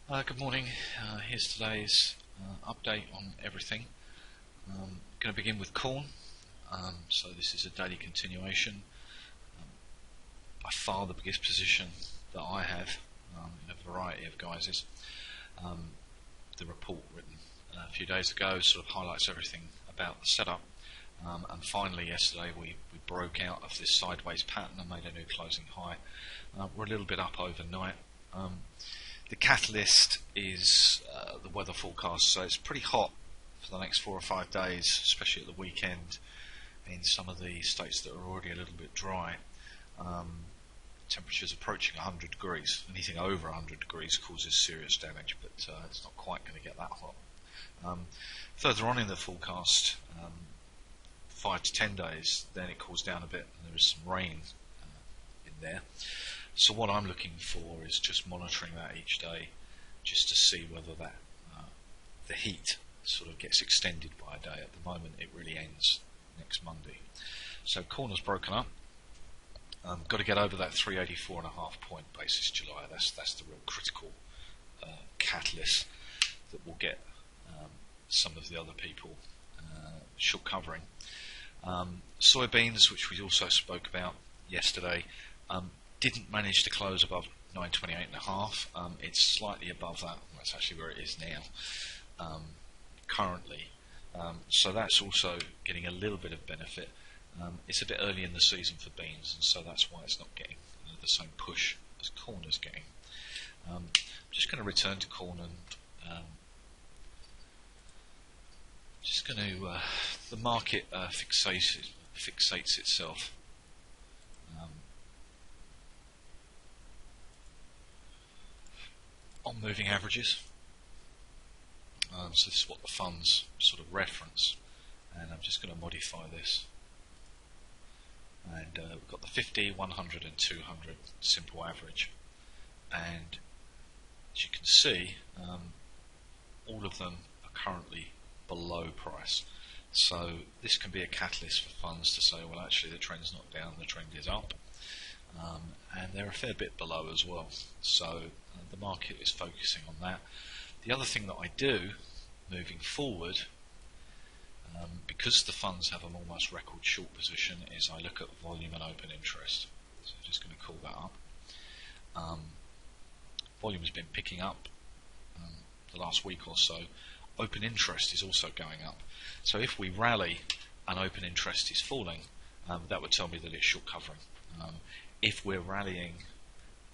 Good morning. Here's today's update on everything. Going to begin with corn. So this is a daily continuation. By far the biggest position that I have in a variety of guises. The report written a few days ago sort of highlights everything about the setup. And finally yesterday we broke out of this sideways pattern and made a new closing high. We're a little bit up overnight. The catalyst is the weather forecast, so it's pretty hot for the next 4 or 5 days, especially at the weekend in some of the states that are already a little bit dry. Temperatures approaching 100 degrees. Anything over 100 degrees causes serious damage, but it's not quite going to get that hot. Further on in the forecast, 5 to 10 days, then it cools down a bit and there is some rain in there. So what I'm looking for is just monitoring that each day, just to see whether that the heat sort of gets extended by a day. At the moment it really ends next Monday. So corn has broken up. Got to get over that 384.5 point basis July. That's the real critical catalyst that will get some of the other people short covering. Soybeans, which we also spoke about yesterday, didn't manage to close above 928.5. It's slightly above that. That's actually where it is now, currently. So that's also getting a little bit of benefit. It's a bit early in the season for beans, and so that's why it's not getting the same push as corn is getting. I'm just going to return to corn and just going to the market fixates itself. On moving averages. So this is what the funds sort of reference, and I'm just going to modify this. And we've got the 50, 100 and 200 simple average, and as you can see, all of them are currently below price. So this can be a catalyst for funds to say, well, actually the trend's not down, the trend is up. And they're a fair bit below as well, so the market is focusing on that. The other thing that I do moving forward, because the funds have an almost record short position, is I look at volume and open interest. So I'm just going to call that up. Volume has been picking up the last week or so. Open interest is also going up. So if we rally and open interest is falling, that would tell me that it's short covering. If we're rallying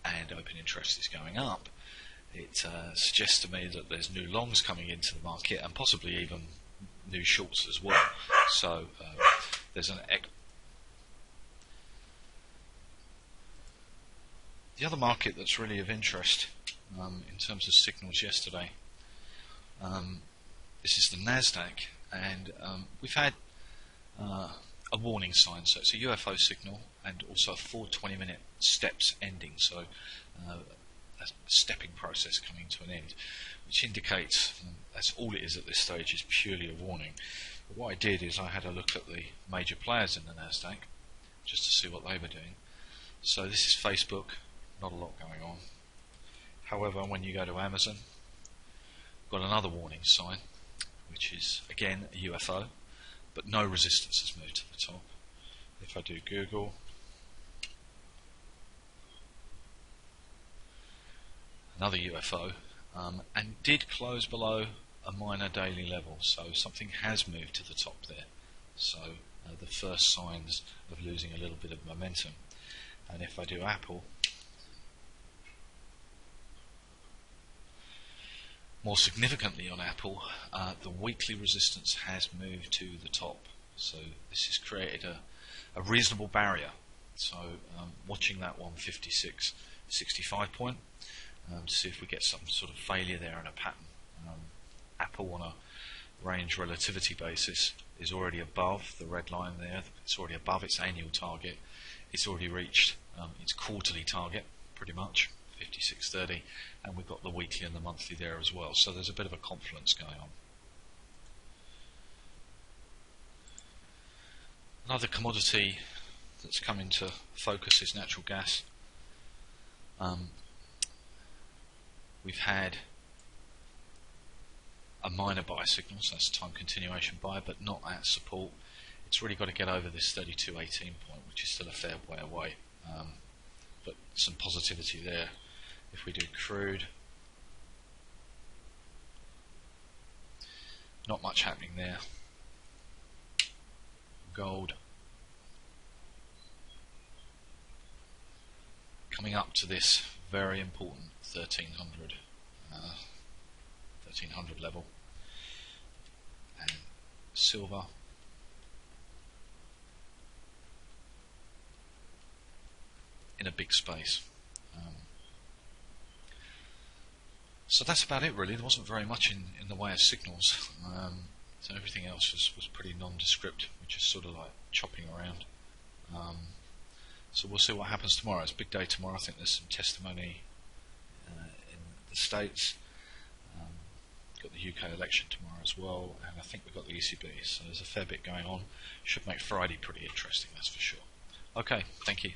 and open interest is going up, it suggests to me that there's new longs coming into the market and possibly even new shorts as well. So there's the other market that's really of interest in terms of signals yesterday. This is the Nasdaq, and we've had a warning sign, so it's a UFO signal and also a 4 20-minute steps ending, so a stepping process coming to an end, which indicates that's all it is at this stage, is purely a warning. But what I did is I had a look at the major players in the Nasdaq just to see what they were doing. So this is Facebook, not a lot going on. However, when you go to Amazon, got another warning sign, which is again a UFO, but no resistance has moved to the top. If I do Google, another UFO, and did close below a minor daily level, so something has moved to the top there. So the first signs of losing a little bit of momentum. And if I do Apple, more significantly on Apple, the weekly resistance has moved to the top. So this has created a reasonable barrier. So watching that 156.65 point to see if we get some sort of failure there in a pattern. Apple on a range relativity basis is already above the red line there. It's already above its annual target. It's already reached its quarterly target pretty much, 56.30, and we've got the weekly and the monthly there as well. So there's a bit of a confluence going on. Another commodity that's come into focus is natural gas. We've had a minor buy signal, so that's a time continuation buy, but not at support. It's really got to get over this 32.18 point, which is still a fair way away, but some positivity there. If we do crude, not much happening there. Gold coming up to this very important 1300 level, and silver in a big space. So that's about it really. There wasn't very much in the way of signals, so everything else was pretty nondescript, which is sort of like chopping around. So we'll see what happens tomorrow. It's a big day tomorrow. I think there's some testimony in the States. Got the UK election tomorrow as well, and I think we've got the ECB, so there's a fair bit going on. Should make Friday pretty interesting, that's for sure. Okay, thank you.